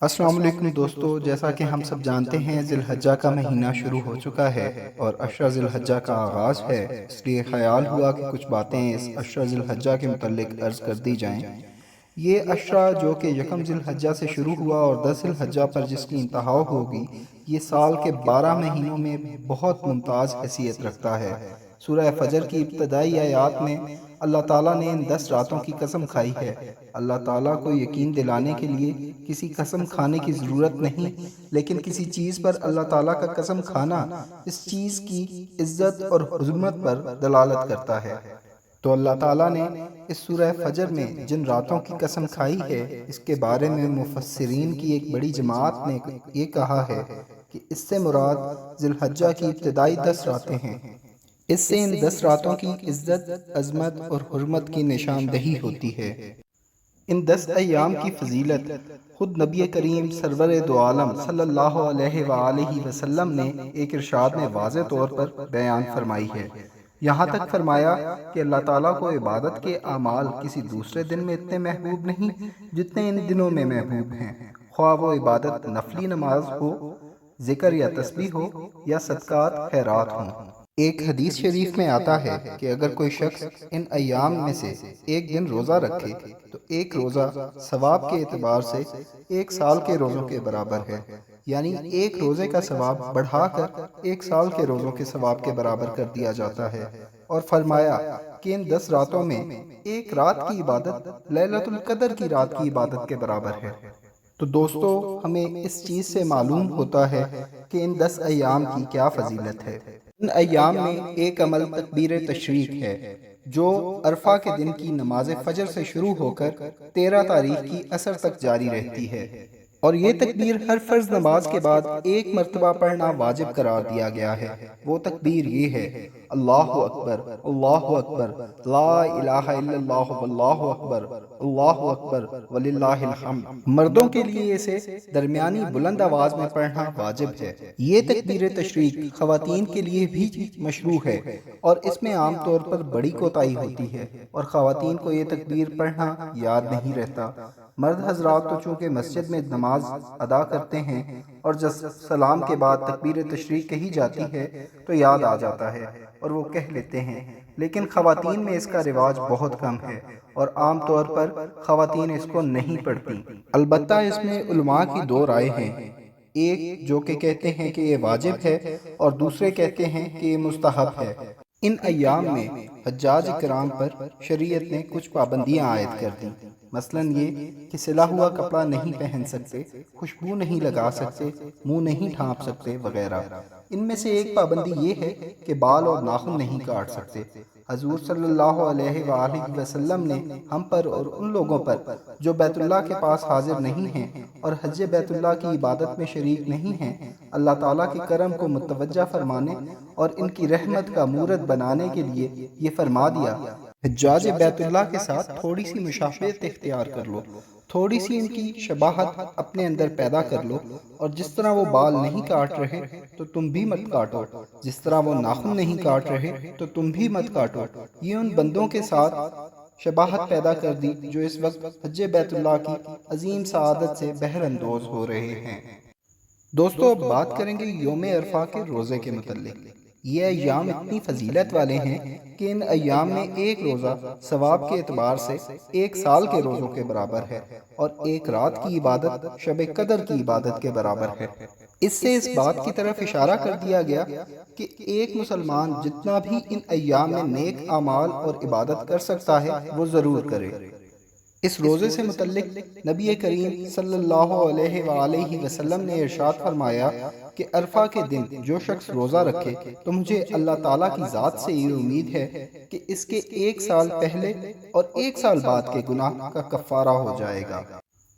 السلام علیکم دوستو، جیسا کہ ہم سب جانتے ہیں ذی الحجہ کا مہینہ شروع ہو چکا ہے اور عشرہ ذی الحجہ کا آغاز ہے۔ اس لیے خیال ہوا کہ کچھ باتیں اس عشرہ ذی الحجہ کے متعلق عرض کر دی جائیں۔ یہ عشرہ جو کہ یکم ذی الحجہ سے شروع ہوا اور 10 ذی الحجہ پر جس کی انتہا ہوگی، یہ سال کے 12 مہینوں میں بہت ممتاز حیثیت رکھتا ہے۔ سورہ فجر کی ابتدائی آیات میں اللہ تعالیٰ نے ان 10 راتوں کی قسم کھائی ہے۔ اللہ تعالیٰ کو یقین دلانے کے لیے کسی قسم کھانے کی ضرورت نہیں، لیکن کسی چیز پر اللہ تعالیٰ کا قسم کھانا اس چیز کی عزت اور حرمت پر دلالت کرتا ہے۔ تو اللہ تعالیٰ نے اس سورہ فجر میں جن راتوں کی قسم کھائی ہے، اس کے بارے میں مفسرین کی ایک بڑی جماعت نے یہ کہا ہے کہ اس سے مراد ذی الحجہ کی ابتدائی 10 راتیں ہیں۔ اس سے ان 10 راتوں کی عزت، عظمت اور حرمت کی نشاندہی ہوتی ہے۔ ان 10 ایام کی فضیلت خود نبی کریم سرور دو عالم صلی اللہ علیہ وآلہ وسلم نے ایک ارشاد میں واضح طور پر بیان فرمائی ہے۔ یہاں تک فرمایا کہ اللہ تعالیٰ کو عبادت کے اعمال کسی دوسرے دن میں اتنے محبوب نہیں جتنے ان دنوں میں محبوب ہیں، خواہ وہ عبادت نفلی نماز ہو، ذکر یا تسبیح ہو یا صدقات خیرات ہوں۔ ایک حدیث شریف میں آتا ہے کہ اگر کوئی شخص ان ایام میں سے ایک دن روزہ رکھے تو ایک روزہ ثواب کے اعتبار سے 1 سال کے روزوں کے برابر ہے، یعنی ایک روزے کا ثواب بڑھا کر 1 سال کے روزوں کے ثواب کے برابر کر دیا جاتا ہے۔ اور فرمایا کہ ان 10 راتوں میں ایک رات کی عبادت لیلۃ القدر کی رات کی عبادت کے برابر ہے۔ تو دوستو، ہمیں اس چیز سے معلوم ہوتا ہے کہ ان 10 ایام کی کیا فضیلت ہے۔ ان ایام میں ایک عمل تکبیر تشریق ہے، جو عرفہ کے دن کی نماز فجر سے شروع ہو کر 13 تاریخ کی عصر تک جاری رہتی ہے، اور یہ تکبیر ہر فرض نماز کے بعد ایک مرتبہ پڑھنا واجب قرار دیا گیا ہے۔ وہ تکبیر یہ ہے: اللہ اکبر، اللہ اکبر، لا الہ الا اللہ واللہ اکبر، اللہ اکبر وللہ الحمد۔ مردوں کے لیے اسے درمیانی بلند آواز میں پڑھنا واجب ہے۔ یہ تکبیر تشریق خواتین کے لیے بھی مشروع ہے، اور اس میں عام طور پر بڑی کوتاہی ہوتی ہے اور خواتین کو یہ تکبیر پڑھنا یاد نہیں رہتا۔ مرد حضرات تو چونکہ مسجد میں نماز ادا کرتے ہیں اور جب سلام کے بعد تکبیر تشریق کہی جاتی ہے تو یاد آ جاتا ہے اور وہ کہہ لیتے ہیں، لیکن خواتین میں اس کا رواج بہت کم ہے اور عام طور پر خواتین اس کو نہیں پڑھتی۔ البتہ اس میں علماء کی 2 رائے ہیں، ایک جو کہ کہتے ہیں کہ یہ واجب ہے اور دوسرے کہتے ہیں کہ یہ مستحب ہے۔ ان ایام میں حجاج کرام پر شریعت نے کچھ پابندیاں عائد کر دیں، مثلاً یہ کہ سلا ہوا کپڑا نہیں پہن سکتے، خوشبو نہیں لگا سکتے، منہ نہیں ڈھانپ سکتے وغیرہ۔ ان میں سے ایک پابندی یہ ہے کہ بال اور ناخن نہیں کاٹ سکتے۔ حضور صلی اللہ علیہ وآلہ وسلم نے ہم پر اور ان لوگوں پر جو بیت اللہ کے پاس حاضر نہیں ہیں اور حج بیت اللہ کی عبادت میں شریک نہیں ہیں، اللہ تعالیٰ کے کرم کو متوجہ فرمانے اور ان کی رحمت کا مورد بنانے کے لیے یہ فرما دیا: حجاج بیت اللہ کے ساتھ تھوڑی سی مشابہت اختیار کر لو، تھوڑی سی ان کی شباہت اپنے اندر پیدا کر لو، اور جس طرح وہ بال نہیں کاٹ رہے تو تم بھی مت کاٹو، جس طرح وہ ناخن نہیں کاٹ رہے تو تم بھی مت کاٹو۔ یہ ان بندوں کے ساتھ شباہت پیدا کر دی جو اس وقت حج بیت اللہ کی عظیم سعادت سے بہر اندوز ہو رہے ہیں۔ دوستو، اب بات کریں گے یوم عرفہ کے روزے کے متعلق۔ یہ ایام اتنی فضیلت والے ہیں کہ ان ایام میں ایک روزہ ثواب کے اعتبار سے 1 سال کے روزوں کے برابر ہے، اور ایک رات کی عبادت شب قدر کی عبادت کے برابر ہے۔ اس سے اس بات کی طرف اشارہ کر دیا گیا کہ ایک مسلمان جتنا بھی ان ایام میں نیک اعمال اور عبادت کر سکتا ہے وہ ضرور کرے۔ اس روزے سے متعلق نبی کریم صلی اللہ علیہ وآلہ وسلم نے ارشاد فرمایا کہ عرفہ کے دن جو شخص روزہ رکھے تو مجھے اللہ تعالیٰ کی ذات سے یہ امید ہے کہ اس کے 1 سال پہلے اور 1 سال بعد کے گناہ کا کفارہ ہو جائے گا۔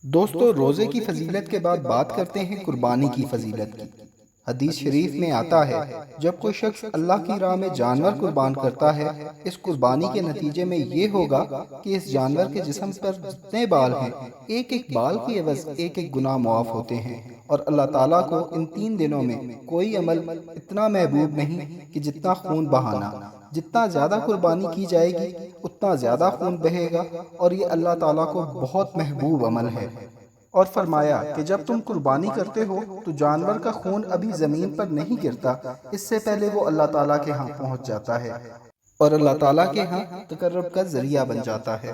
دوستو، روزے کی فضیلت کے بعد بات کرتے ہیں قربانی کی فضیلت کی۔ حدیث شریف میں آتا ہے، جب کوئی شخص اللہ کی راہ میں جانور قربان کرتا ہے، اس قربانی کے نتیجے میں یہ ہوگا کہ اس جانور کے جسم پر جتنے بال ہیں، ایک ایک بال کی عوض ایک ایک گناہ معاف ہوتے ہیں، اور اللہ تعالیٰ کو ان 3 دنوں میں کوئی عمل اتنا محبوب نہیں کہ جتنا خون بہانا۔ جتنا زیادہ قربانی کی جائے گی اتنا زیادہ خون بہے گا، اور یہ اللہ تعالیٰ کو بہت محبوب عمل ہے۔ اور فرمایا کہ جب تم قربانی کرتے ہو تو جانور کا خون ابھی زمین پر نہیں گرتا، اس سے پہلے وہ اللہ تعالیٰ کے ہاں پہنچ جاتا ہے اور اللہ تعالیٰ کے ہاں تقرب کا ذریعہ بن جاتا ہے۔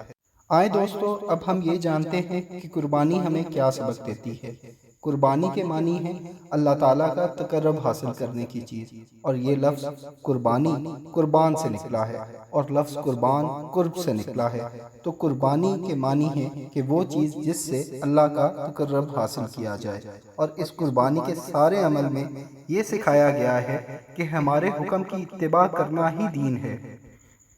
آئے دوستو، اب ہم یہ جانتے ہیں کہ قربانی ہمیں کیا سبق دیتی ہے۔ قربانی کے معنی ہے اللہ تعالیٰ کا تقرب حاصل کرنے کی چیز، اور یہ لفظ قربانی قربان سے نکلا ہے اور لفظ قربان قرب سے نکلا ہے۔ تو قربانی کے معنی ہے کہ وہ چیز جس سے اللہ کا تقرب حاصل کیا جائے، اور اس قربانی کے سارے عمل میں یہ سکھایا گیا ہے کہ ہمارے حکم کی اتباع کرنا ہی دین ہے،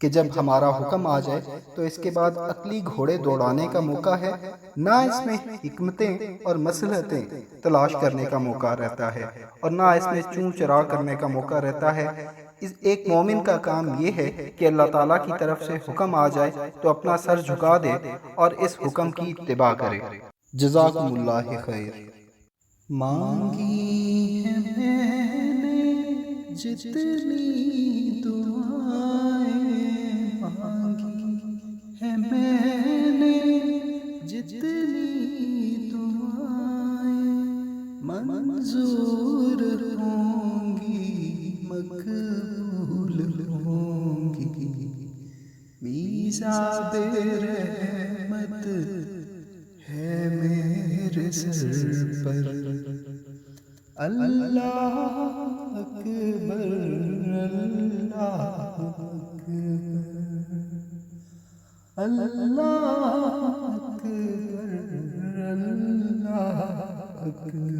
کہ جب ہمارا حکم آ جائے تو اس کے بعد عقلی گھوڑے دوڑانے کا موقع ہے، نہ اس میں حکمتیں اور مصلحتیں تلاش کرنے کا موقع رہتا ہے، اور نہ اس میں چوں چرا کرنے کا موقع رہتا ہے۔ ایک مومن کا کام یہ ہے کہ اللہ تعالیٰ کی طرف سے حکم آ جائے تو اپنا سر جھکا دے اور اس حکم کی اتباع کرے۔ جزاکم اللہ خیر۔ مانگی ہے میں نے جتنی دعائیں، مانگی ہے میں نے جتنی دعائیں، منظور ہوں گی مقبول ہوں گی، میزاب رحمت ہے میرے سر پر۔ اللہ اکبر، اللہ اکبر، اللہ اکبر، اللہ اکبر۔